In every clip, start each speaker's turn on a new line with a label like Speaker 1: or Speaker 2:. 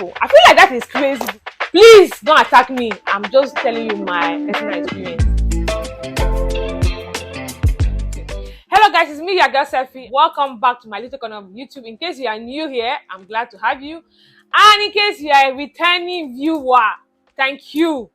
Speaker 1: I feel like that is crazy. Please don't attack me. I'm just telling you my personal experience. Hello guys, it's me, your girl Sephy. Welcome back to my little corner of YouTube. In case you are new here, I'm glad to have you. And in case you are a returning viewer, thank you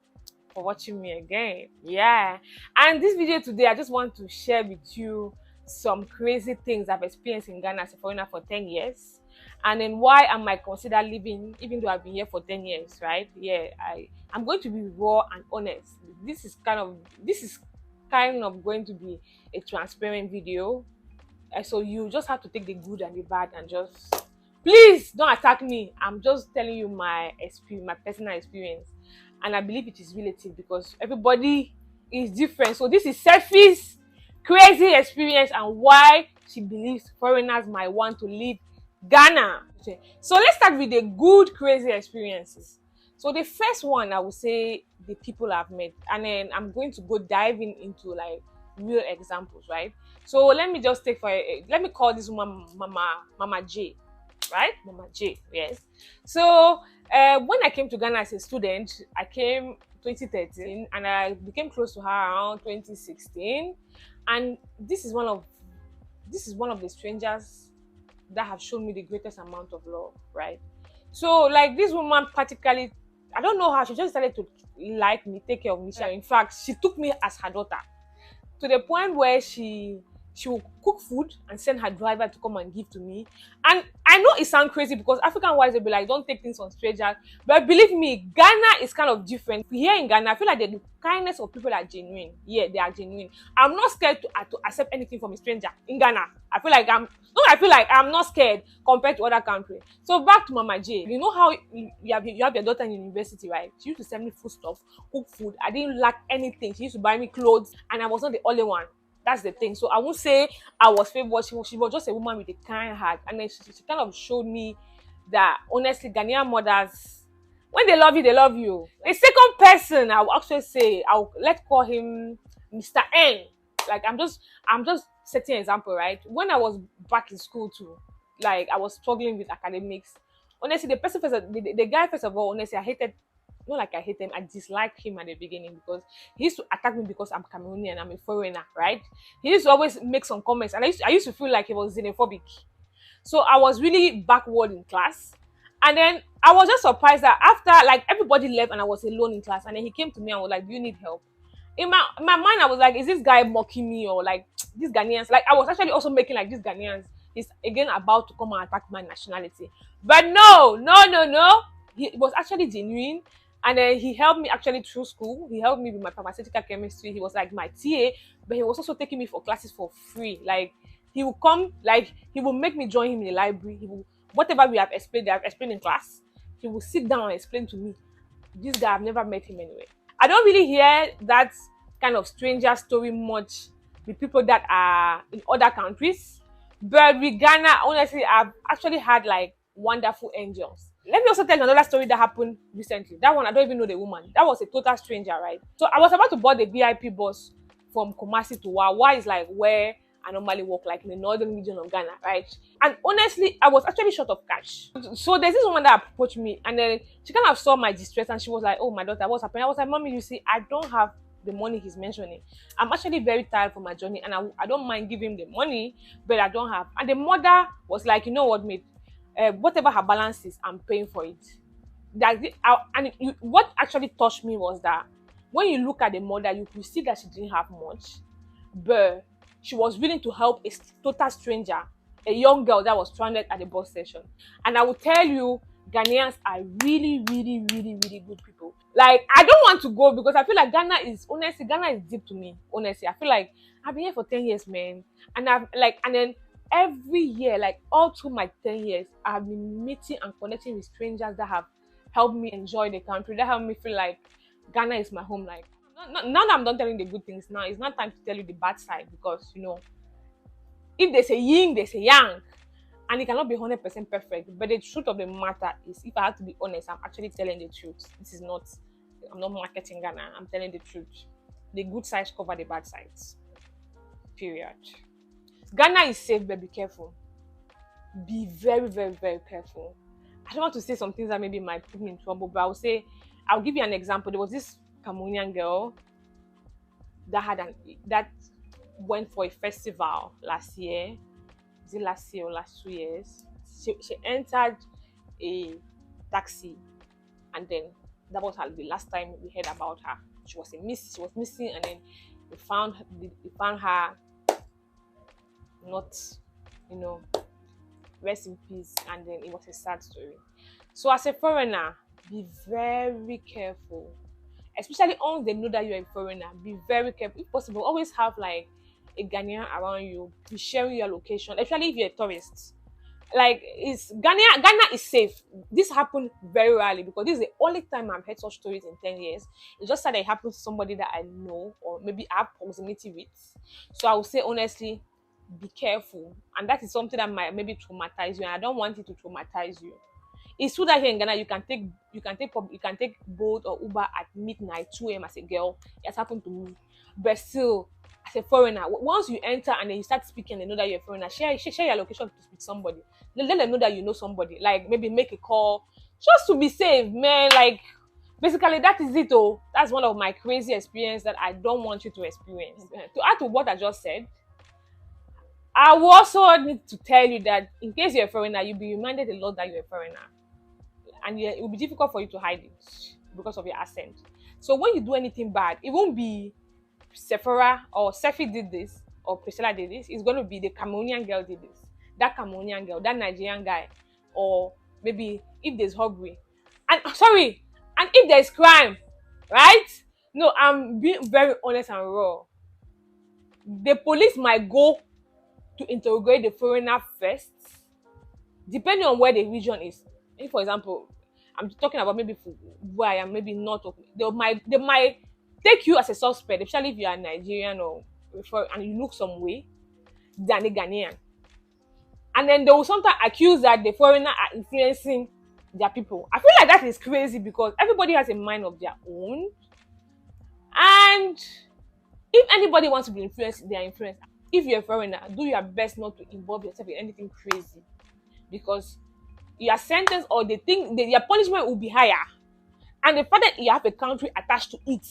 Speaker 1: for watching me again. Yeah. And this video today, I just want to share with you some crazy things I've experienced in Ghana as a foreigner for 10 years. And then why I might consider leaving, even though I've been here for 10 years, right? Yeah, I'm going to be raw and honest. This is kind of going to be a transparent video. So you just have to take the good and the bad and just, please don't attack me. I'm just telling you my experience, my personal experience. And I believe it is relative because everybody is different. So this is Sephy's crazy experience and why she believes foreigners might want to leave Ghana. Okay. So let's start with the good crazy experiences. So the first one, I would say the people I've met, and then I'm going to go diving into like real examples, right? So let me just take let me call this woman Mama J, right? Mama J, yes. So when I came to Ghana as a student, I came 2013 and I became close to her around 2016. And this is one of the strangers that have shown me the greatest amount of love, right? So like this woman practically, I don't know how, she just started to like me, take care of me. In fact, she took me as her daughter to the point where she will cook food and send her driver to come and give to me. And I know it sounds crazy because African wives will be like, don't take things on strangers. But believe me, Ghana is kind of different. Here in Ghana, I feel like the kindness of people are genuine. Yeah, they are genuine. I'm not scared to accept anything from a stranger in Ghana. I feel like I'm not scared compared to other countries. So back to Mama J. You know how you have your daughter in university, right? She used to send me food stuff, cook food. I didn't lack anything. She used to buy me clothes, and I was not the only one. That's the thing. So I won't say I was favored. She was just a woman with a kind heart. And then she kind of showed me that, honestly, Ghanaian mothers, when they love you, they love you. The second person, I will actually say, let's call him Mr. N. Like, I'm just setting an example, right? When I was back in school too, like, I was struggling with academics. Honestly, the guy, first of all, honestly, not like I hate him, I disliked him at the beginning because he used to attack me because I'm Cameroonian, I'm a foreigner, right? He used to always make some comments, and I used to feel like he was xenophobic. So I was really backward in class. And then I was just surprised that after, like, everybody left and I was alone in class, and then he came to me and was like, do you need help? In my mind, I was like, is this guy mocking me, or like these Ghanaians? Like, I was actually also making like these Ghanaians is again about to come and attack my nationality. But no. He was actually genuine. And then he helped me actually through school. He helped me with my pharmaceutical chemistry. He was like my TA, but he was also taking me for classes for free. Like, he will come, like, he will make me join him in the library. He will, whatever they have explained in class, he will sit down and explain to me. This guy, I've never met him anyway. I don't really hear that kind of stranger story much with people that are in other countries. But with Ghana, honestly, I've actually had like wonderful angels. Let me also tell you another story that happened recently. That one, I don't even know the woman. That was a total stranger, right? So I was about to board the VIP bus from Kumasi to Wa. Wa is like where I normally work, like in the northern region of Ghana, right? And honestly, I was actually short of cash. So there's this woman that approached me, and then she kind of saw my distress, and she was like, oh, my daughter, what's happening? I was like, mommy, you see, I don't have the money he's mentioning. I'm actually very tired from my journey, and I don't mind giving him the money, but I don't have. And the mother was like, you know what, mate? Whatever her balance is, I'm paying for it. What actually touched me was that when you look at the mother, you could see that she didn't have much, but she was willing to help a total stranger, a young girl that was stranded at the bus station. And I will tell you, Ghanaians are really, really, really, really good people. Like, I don't want to go because I feel like Ghana is deep to me. Honestly, I feel like I've been here for 10 years, man, and then every year, like all through my 10 years, I've been meeting and connecting with strangers that have helped me enjoy the country, that helped me feel like Ghana is my home. Like, now that I'm done telling the good things, now it's not time to tell you the bad side, because, you know, if there's a yin, there's a yang, and it cannot be 100% perfect. But the truth of the matter is, if I have to be honest, I'm actually telling the truth. I'm not marketing Ghana, I'm telling the truth. The good sides cover the bad sides. Period. Ghana is safe, but be careful. Be very, very, very careful. I don't want to say some things that maybe might put me in trouble, but I'll give you an example. There was this Cameroonian girl that went for a festival last year. Is it last year or last 2 years? She entered a taxi, and then that was the last time we heard about her. She was missing, and then we found her not, you know, rest in peace, and then it was a sad story. So as a foreigner, be very careful, especially once they know that you're a foreigner. Be very careful. If possible, always have like a Ghanaian around you. Be sharing your location, especially if you're a tourist. Like, Ghana is safe. This happened very rarely because this is the only time I've heard such stories in 10 years. It's just that it happened to somebody that I know or maybe I have proximity with. So I would say honestly, be careful. And that is something that might maybe traumatize you, and I don't want it to traumatize you. It's true that here in Ghana you can take Bolt or Uber at midnight, 2 a.m. as a girl. It happened to me. But still, as a foreigner, once you enter and then you start speaking, they know that you're a foreigner. Share your location to speak to somebody. Let them know that you know somebody. Like, maybe make a call just to be safe, man. Like, basically that is it. Oh, that's one of my crazy experiences that I don't want you to experience. To add to what I just said, I will also need to tell you that in case you're a foreigner, you'll be reminded a lot that you're a foreigner. And it will be difficult for you to hide it because of your accent. So when you do anything bad, it won't be Sephora or Sephy did this or Priscilla did this. It's going to be the Cameroonian girl did this. That Cameroonian girl, that Nigerian guy, or maybe if there's robbery. And if there's crime, right? No, I'm being very honest and raw. The police might go to interrogate the foreigner first, depending on where the region is. If, for example, I'm talking about maybe where I am, maybe not. They might take you as a suspect, especially if you are Nigerian and you look some way than a Ghanaian. And then they will sometimes accuse that the foreigner are influencing their people. I feel like that is crazy because everybody has a mind of their own. And if anybody wants to be influenced, they are influenced. If you're a foreigner, do your best not to involve yourself in anything crazy, because your sentence or your punishment will be higher. And the fact that you have a country attached to it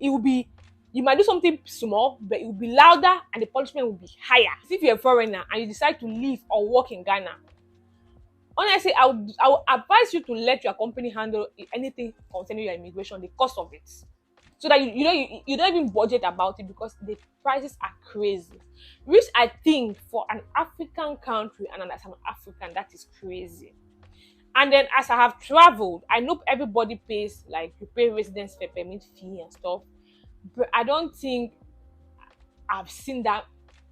Speaker 1: will be you might do something small, but it will be louder and the punishment will be higher. If you're a foreigner and you decide to live or work in Ghana, honestly, I would advise you to let your company handle anything concerning your immigration, the cost of it, so that you don't even budget about it, because the prices are crazy. Which I think for an African country and as an African, that is crazy. And then as I have traveled, I know everybody pays, like, you pay residence permit fee and stuff, but I don't think I've seen that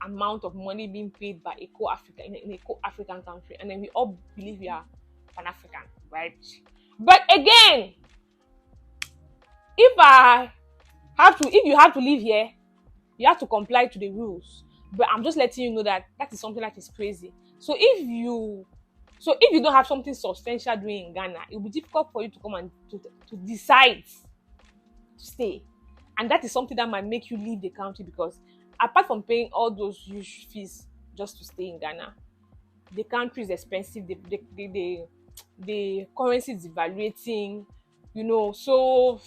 Speaker 1: amount of money being paid by a co-African in a co-African country, and then we all believe we are Pan-African, right? But again, if you have to live here, you have to comply to the rules. But I'm just letting you know that is something that is crazy. So if you don't have something substantial doing in Ghana, it will be difficult for you to come and to decide to stay. And that is something that might make you leave the country, because apart from paying all those huge fees just to stay in Ghana, the country is expensive. The currency is devaluating, so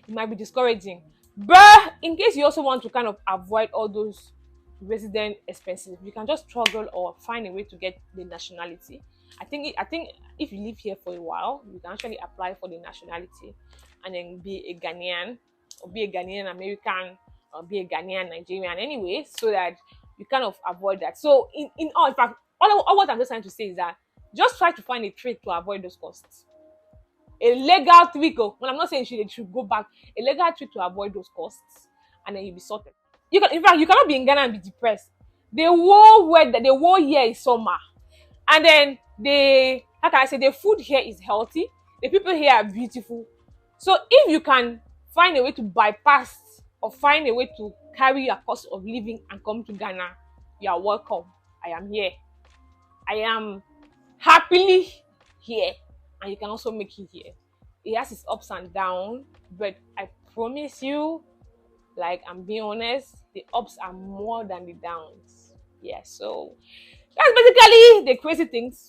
Speaker 1: it might be discouraging. But in case you also want to kind of avoid all those resident expenses, you can just struggle or find a way to get the nationality. I think if you live here for a while, you can actually apply for the nationality and then be a Ghanaian, or be a Ghanaian American, or be a Ghanaian Nigerian anyway, so that you kind of avoid that. So in fact, all what I'm just trying to say is that just try to find a trick to avoid those costs. A legal trick. Well, I'm not saying you should go back. A legal trick to avoid those costs, and then you'll be sorted. In fact, you cannot be in Ghana and be depressed. The whole year is summer, and then the food here is healthy. The people here are beautiful. So if you can find a way to bypass or find a way to carry your cost of living and come to Ghana, you are welcome. I am here. I am happily here, and you can also make it here. It has its ups and downs, but I promise you, like, I'm being honest, the ups are more than the downs. Yeah, so that's basically the crazy things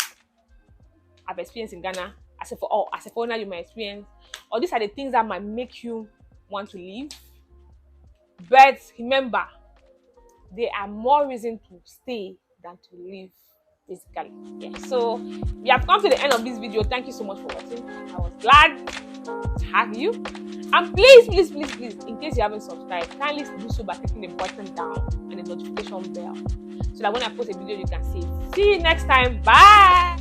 Speaker 1: I've experienced in Ghana, as a foreigner you might experience, or these are the things that might make you want to leave. But remember, there are more reasons to stay than to leave, basically. Yeah. So we have come to the end of this video. Thank you so much for watching. I was glad to have you. And please, in case you haven't subscribed, kindly do so by clicking the button down and the notification bell, so that when I post a video, you can see it. See you next time. Bye.